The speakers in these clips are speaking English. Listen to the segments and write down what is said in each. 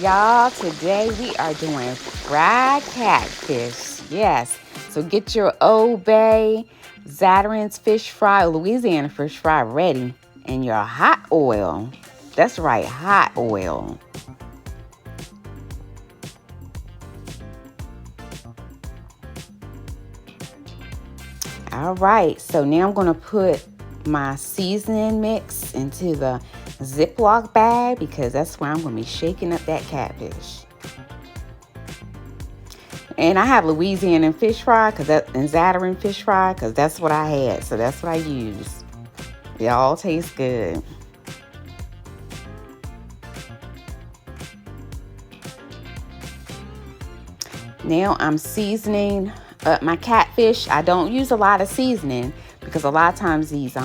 Y'all, today we are doing fried catfish. Yes. So get your Old Bay, Zatarain's fish fry, Louisiana fish fry ready, and your hot oil. That's right, hot oil. All right, so now I'm going to put my seasoning mix into the Ziploc bag because that's where I'm going to be shaking up that catfish. And I have Louisiana fish fry and Zatarain fish fry because that's what I had. So that's what I use. It all tastes good. Now I'm seasoning up my catfish. I don't use a lot of seasoning because a lot of times these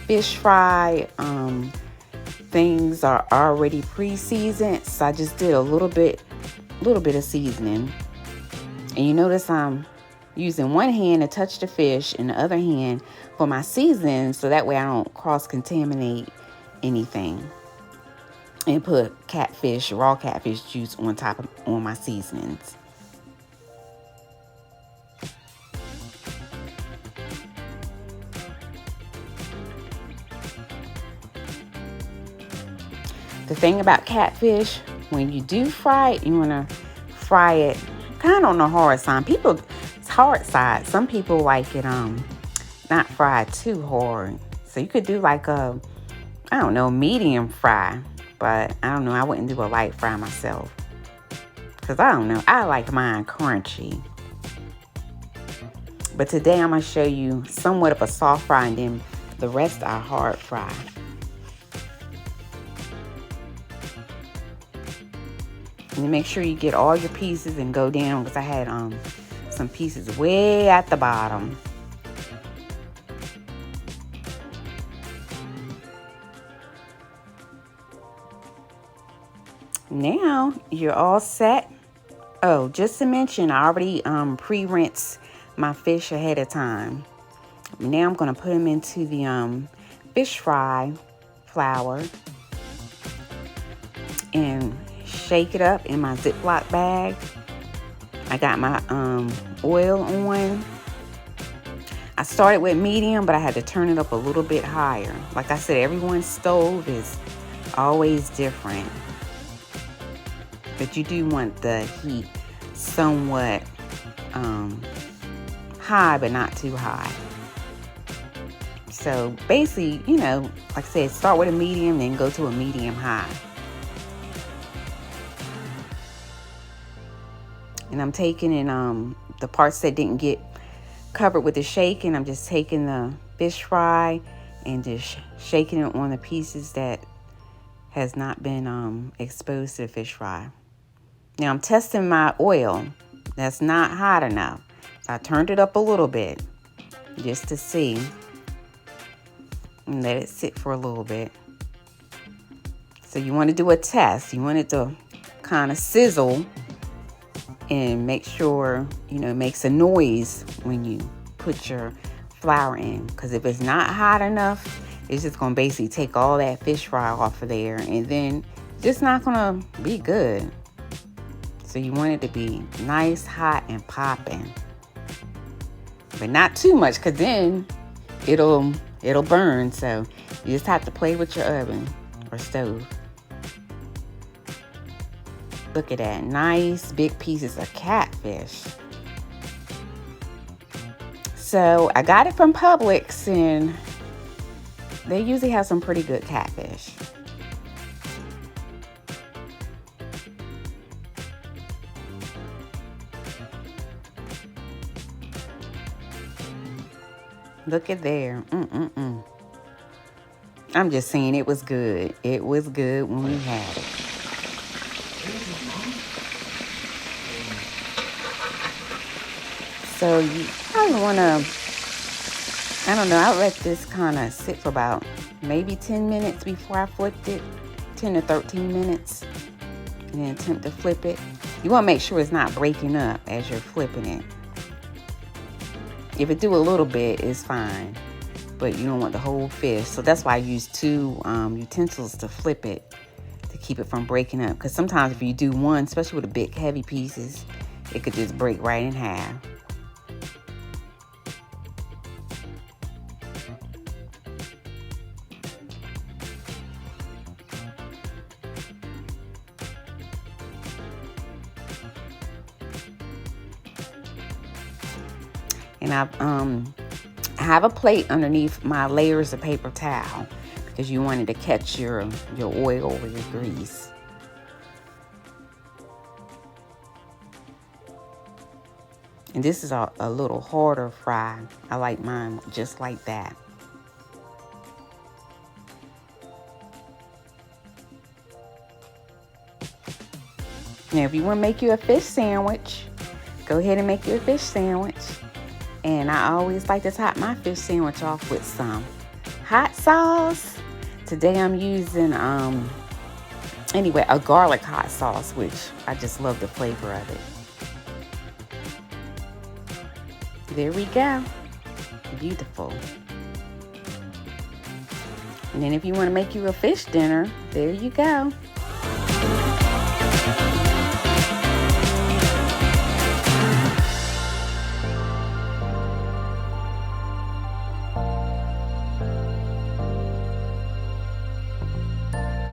fish fry things are already pre-seasoned. So I just did a little bit of seasoning. And you notice I'm using one hand to touch the fish and the other hand for my seasoning so that way I don't cross-contaminate anything. And put raw catfish juice on my seasonings. The thing about catfish, when you do fry it, you want to fry it kind of on the hard side. It's hard side. Some people like it not fried too hard. So you could do like a, I don't know, medium fry. But I don't know, I wouldn't do a light fry myself. Because I don't know, I like mine crunchy. But today I'm going to show you somewhat of a soft fry and then the rest are hard fry. And make sure you get all your pieces and go down because I had some pieces way at the bottom. Now you're all set. Oh, just to mention, I already pre-rinsed my fish ahead of time. Now I'm going to put them into the fish fry flour and shake it up in my Ziploc bag. I got my oil on. I started with medium, but I had to turn it up a little bit higher. Like I said, everyone's stove is always different. But you do want the heat somewhat high, but not too high. So basically, like I said, start with a medium, then go to a medium high. And I'm taking in the parts that didn't get covered with the shaking. I'm just taking the fish fry and just shaking it on the pieces that has not been exposed to the fish fry. Now I'm testing my oil. That's not hot enough. So I turned it up a little bit just to see. And let it sit for a little bit. So you want to do a test. You want it to kind of sizzle. And make sure, it makes a noise when you put your flour in. Because if it's not hot enough, it's just going to basically take all that fish fry off of there. And then it's just not going to be good. So you want it to be nice, hot, and popping. But not too much because then it'll burn. So you just have to play with your oven or stove. Look at that, nice big pieces of catfish. So I got it from Publix and they usually have some pretty good catfish. Look at there. I'm just saying it was good. It was good when we had it. So you probably want to, I don't know, I let this kind of sit for about maybe 10 minutes before I flipped it. 10 to 13 minutes. And then attempt to flip it. You want to make sure it's not breaking up as you're flipping it. If it do a little bit, it's fine. But you don't want the whole fish. So that's why I use two utensils to flip it. To keep it from breaking up. Because sometimes if you do one, especially with the big heavy pieces, it could just break right in half. And I have a plate underneath my layers of paper towel because you wanted to catch your oil or your grease. And this is a little harder fry. I like mine just like that. Now, if you want to make you a fish sandwich, go ahead and make you a fish sandwich. And I always like to top my fish sandwich off with some hot sauce. Today I'm using, a garlic hot sauce, which I just love the flavor of it. There we go. Beautiful. And then if you want to make you a fish dinner, there you go.